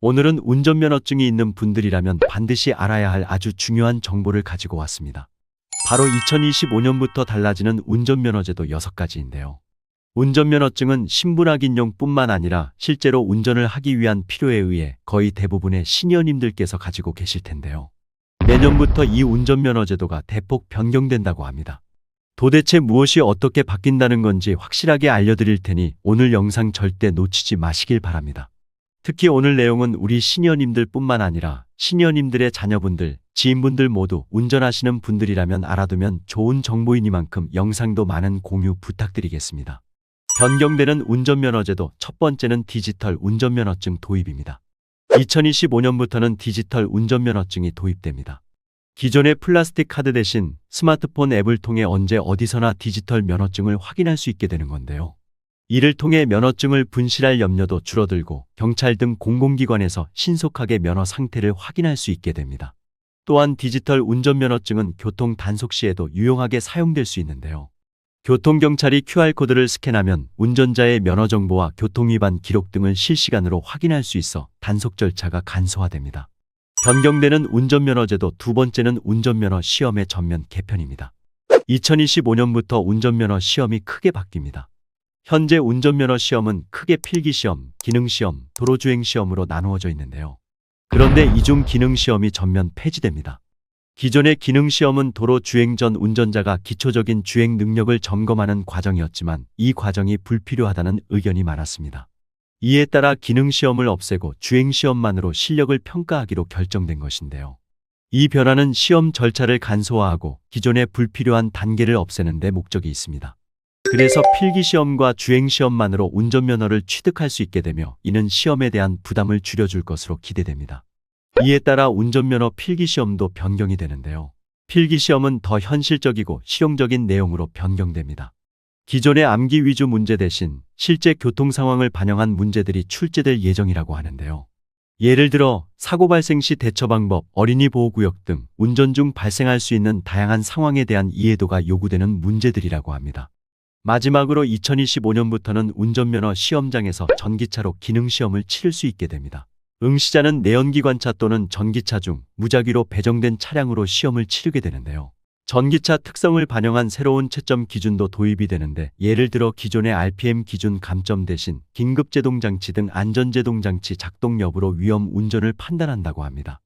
오늘은 운전면허증이 있는 분들이라면 반드시 알아야 할 아주 중요한 정보를 가지고 왔습니다. 바로 2025년부터 달라지는 운전면허제도 6가지인데요. 운전면허증은 신분확인용뿐만 아니라 실제로 운전을 하기 위한 필요에 의해 거의 대부분의 시니어님들께서 가지고 계실 텐데요. 내년부터 이 운전면허제도가 대폭 변경된다고 합니다. 도대체 무엇이 어떻게 바뀐다는 건지 확실하게 알려드릴 테니 오늘 영상 절대 놓치지 마시길 바랍니다. 특히 오늘 내용은 우리 시니어님들 뿐만 아니라 시니어님들의 자녀분들, 지인분들 모두 운전하시는 분들이라면 알아두면 좋은 정보이니만큼 영상도 많은 공유 부탁드리겠습니다. 변경되는 운전면허제도 첫 번째는 디지털 운전면허증 도입입니다. 2025년부터는 디지털 운전면허증이 도입됩니다. 기존의 플라스틱 카드 대신 스마트폰 앱을 통해 언제 어디서나 디지털 면허증을 확인할 수 있게 되는 건데요. 이를 통해 면허증을 분실할 염려도 줄어들고 경찰 등 공공기관에서 신속하게 면허 상태를 확인할 수 있게 됩니다. 또한 디지털 운전면허증은 교통 단속 시에도 유용하게 사용될 수 있는데요. 교통경찰이 QR코드를 스캔하면 운전자의 면허 정보와 교통위반 기록 등을 실시간으로 확인할 수 있어 단속 절차가 간소화됩니다. 변경되는 운전면허제도 두 번째는 운전면허 시험의 전면 개편입니다. 2025년부터 운전면허 시험이 크게 바뀝니다. 현재 운전면허 시험은 크게 필기시험, 기능시험, 도로주행시험으로 나누어져 있는데요. 그런데 이 중 기능시험이 전면 폐지됩니다. 기존의 기능시험은 도로 주행 전 운전자가 기초적인 주행 능력을 점검하는 과정이었지만 이 과정이 불필요하다는 의견이 많았습니다. 이에 따라 기능시험을 없애고 주행시험만으로 실력을 평가하기로 결정된 것인데요. 이 변화는 시험 절차를 간소화하고 기존의 불필요한 단계를 없애는 데 목적이 있습니다. 그래서 필기시험과 주행시험만으로 운전면허를 취득할 수 있게 되며 이는 시험에 대한 부담을 줄여줄 것으로 기대됩니다. 이에 따라 운전면허 필기시험도 변경이 되는데요. 필기시험은 더 현실적이고 실용적인 내용으로 변경됩니다. 기존의 암기 위주 문제 대신 실제 교통 상황을 반영한 문제들이 출제될 예정이라고 하는데요. 예를 들어 사고 발생 시 대처 방법, 어린이 보호구역 등 운전 중 발생할 수 있는 다양한 상황에 대한 이해도가 요구되는 문제들이라고 합니다. 마지막으로 2025년부터는 운전면허 시험장에서 전기차로 기능시험을 치를 수 있게 됩니다. 응시자는 내연기관차 또는 전기차 중 무작위로 배정된 차량으로 시험을 치르게 되는데요. 전기차 특성을 반영한 새로운 채점 기준도 도입이 되는데 예를 들어 기존의 RPM 기준 감점 대신 긴급제동장치 등 안전제동장치 작동 여부로 위험 운전을 판단한다고 합니다.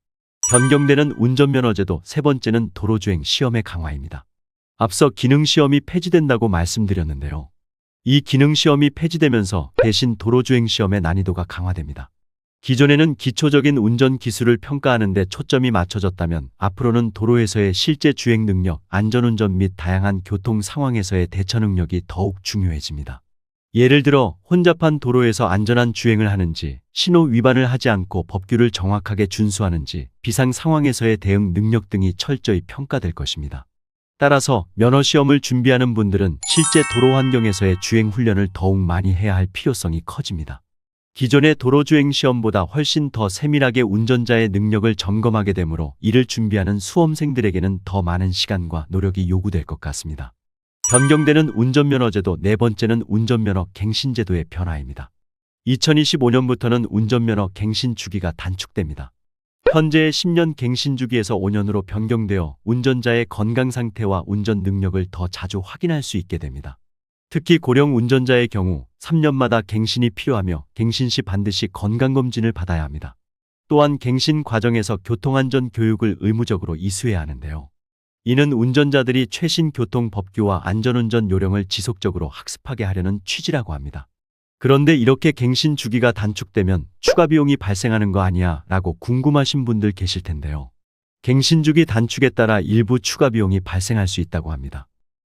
변경되는 운전면허제도 세 번째는 도로주행 시험의 강화입니다. 앞서 기능시험이 폐지된다고 말씀드렸는데요. 이 기능시험이 폐지되면서 대신 도로주행 시험의 난이도가 강화됩니다. 기존에는 기초적인 운전 기술을 평가하는 데 초점이 맞춰졌다면 앞으로는 도로에서의 실제 주행 능력, 안전운전 및 다양한 교통 상황에서의 대처 능력이 더욱 중요해집니다. 예를 들어 혼잡한 도로에서 안전한 주행을 하는지, 신호 위반을 하지 않고 법규를 정확하게 준수하는지, 비상 상황에서의 대응 능력 등이 철저히 평가될 것입니다. 따라서 면허시험을 준비하는 분들은 실제 도로 환경에서의 주행 훈련을 더욱 많이 해야 할 필요성이 커집니다. 기존의 도로주행 시험보다 훨씬 더 세밀하게 운전자의 능력을 점검하게 되므로 이를 준비하는 수험생들에게는 더 많은 시간과 노력이 요구될 것 같습니다. 변경되는 운전면허제도 네 번째는 운전면허 갱신제도의 변화입니다. 2025년부터는 운전면허 갱신 주기가 단축됩니다. 현재의 10년 갱신 주기에서 5년으로 변경되어 운전자의 건강 상태와 운전 능력을 더 자주 확인할 수 있게 됩니다. 특히 고령 운전자의 경우 3년마다 갱신이 필요하며 갱신 시 반드시 건강검진을 받아야 합니다. 또한 갱신 과정에서 교통안전 교육을 의무적으로 이수해야 하는데요. 이는 운전자들이 최신 교통 법규와 안전운전 요령을 지속적으로 학습하게 하려는 취지라고 합니다. 그런데 이렇게 갱신 주기가 단축되면 추가 비용이 발생하는 거 아니야? 라고 궁금하신 분들 계실 텐데요. 갱신 주기 단축에 따라 일부 추가 비용이 발생할 수 있다고 합니다.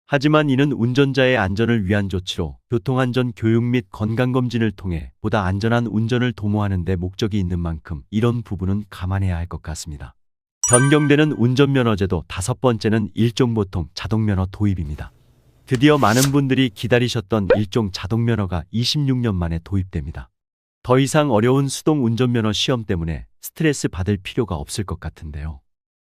하지만 이는 운전자의 안전을 위한 조치로 교통안전 교육 및 건강검진을 통해 보다 안전한 운전을 도모하는 데 목적이 있는 만큼 이런 부분은 감안해야 할 것 같습니다. 변경되는 운전면허제도 다섯 번째는 일종보통 자동면허 도입입니다. 드디어 많은 분들이 기다리셨던 일종 자동면허가 26년 만에 도입됩니다. 더 이상 어려운 수동 운전면허 시험 때문에 스트레스 받을 필요가 없을 것 같은데요.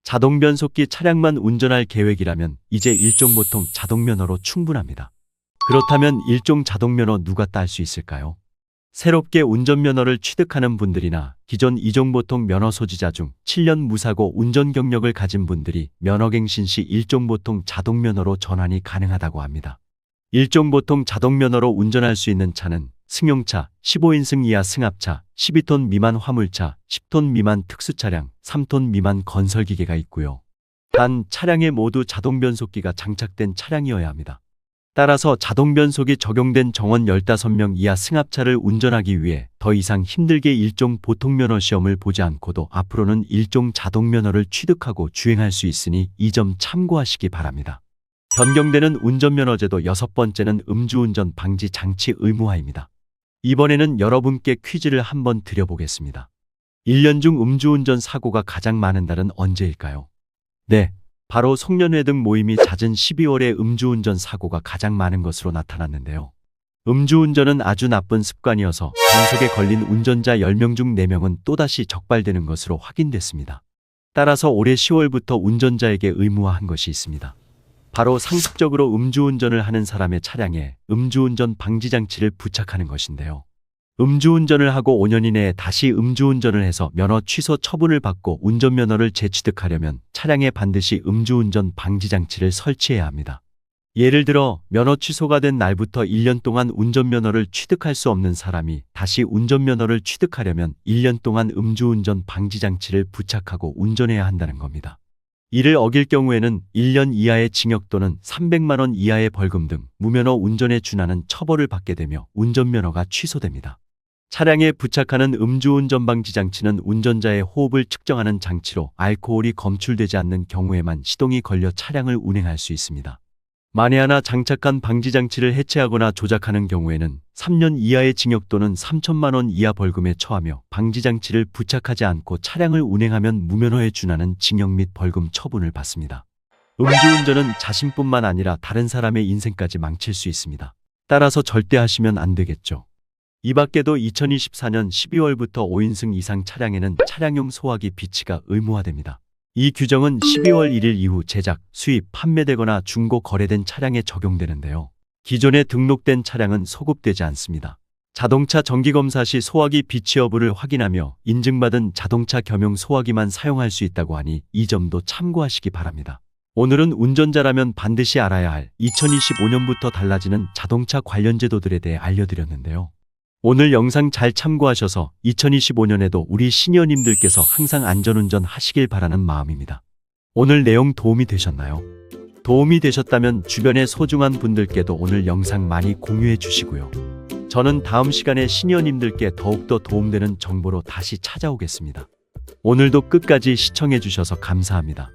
자동 변속기 차량만 운전할 계획이라면 이제 일종보통 자동면허로 충분합니다. 그렇다면 일종 자동면허 누가 딸 수 있을까요? 새롭게 운전면허를 취득하는 분들이나 기존 이종보통 면허 소지자 중 7년 무사고 운전 경력을 가진 분들이 면허갱신 시 일종보통 자동면허로 전환이 가능하다고 합니다. 일종보통 자동면허로 운전할 수 있는 차는 승용차, 15인승 이하 승합차, 12톤 미만 화물차, 10톤 미만 특수차량, 3톤 미만 건설기계가 있고요. 단 차량에 모두 자동변속기가 장착된 차량이어야 합니다. 따라서 자동변속이 적용된 정원 15명 이하 승합차를 운전하기 위해 더 이상 힘들게 일종 보통면허 시험을 보지 않고도 앞으로는 일종 자동면허를 취득하고 주행할 수 있으니 이 점 참고하시기 바랍니다. 변경되는 운전면허제도 6번째는 음주운전 방지 장치 의무화입니다. 이번에는 여러분께 퀴즈를 한번 드려보겠습니다. 1년 중 음주운전 사고가 가장 많은 달은 언제일까요? 네, 바로 송년회 등 모임이 잦은 12월에 음주운전 사고가 가장 많은 것으로 나타났는데요. 음주운전은 아주 나쁜 습관이어서 단속에 걸린 운전자 10명 중 4명은 또다시 적발되는 것으로 확인됐습니다. 따라서 올해 10월부터 운전자에게 의무화한 것이 있습니다. 바로 상습적으로 음주운전을 하는 사람의 차량에 음주운전 방지장치를 부착하는 것인데요. 음주운전을 하고 5년 이내에 다시 음주운전을 해서 면허 취소 처분을 받고 운전면허를 재취득하려면 차량에 반드시 음주운전 방지장치를 설치해야 합니다. 예를 들어 면허 취소가 된 날부터 1년 동안 운전면허를 취득할 수 없는 사람이 다시 운전면허를 취득하려면 1년 동안 음주운전 방지장치를 부착하고 운전해야 한다는 겁니다. 이를 어길 경우에는 1년 이하의 징역 또는 300만 원 이하의 벌금 등 무면허 운전에 준하는 처벌을 받게 되며 운전면허가 취소됩니다. 차량에 부착하는 음주운전 방지 장치는 운전자의 호흡을 측정하는 장치로 알코올이 검출되지 않는 경우에만 시동이 걸려 차량을 운행할 수 있습니다. 만에 하나 장착한 방지 장치를 해체하거나 조작하는 경우에는 3년 이하의 징역 또는 3천만 원 이하 벌금에 처하며 방지 장치를 부착하지 않고 차량을 운행하면 무면허에 준하는 징역 및 벌금 처분을 받습니다. 음주운전은 자신뿐만 아니라 다른 사람의 인생까지 망칠 수 있습니다. 따라서 절대 하시면 안 되겠죠. 이 밖에도 2024년 12월부터 5인승 이상 차량에는 차량용 소화기 비치가 의무화됩니다. 이 규정은 12월 1일 이후 제작, 수입, 판매되거나 중고 거래된 차량에 적용되는데요. 기존에 등록된 차량은 소급되지 않습니다. 자동차 정기검사 시 소화기 비치 여부를 확인하며 인증받은 자동차 겸용 소화기만 사용할 수 있다고 하니 이 점도 참고하시기 바랍니다. 오늘은 운전자라면 반드시 알아야 할 2025년부터 달라지는 자동차 관련 제도들에 대해 알려드렸는데요. 오늘 영상 잘 참고하셔서 2025년에도 우리 시니어님들께서 항상 안전운전 하시길 바라는 마음입니다. 오늘 내용 도움이 되셨나요? 도움이 되셨다면 주변의 소중한 분들께도 오늘 영상 많이 공유해 주시고요. 저는 다음 시간에 시니어님들께 더욱더 도움되는 정보로 다시 찾아오겠습니다. 오늘도 끝까지 시청해 주셔서 감사합니다.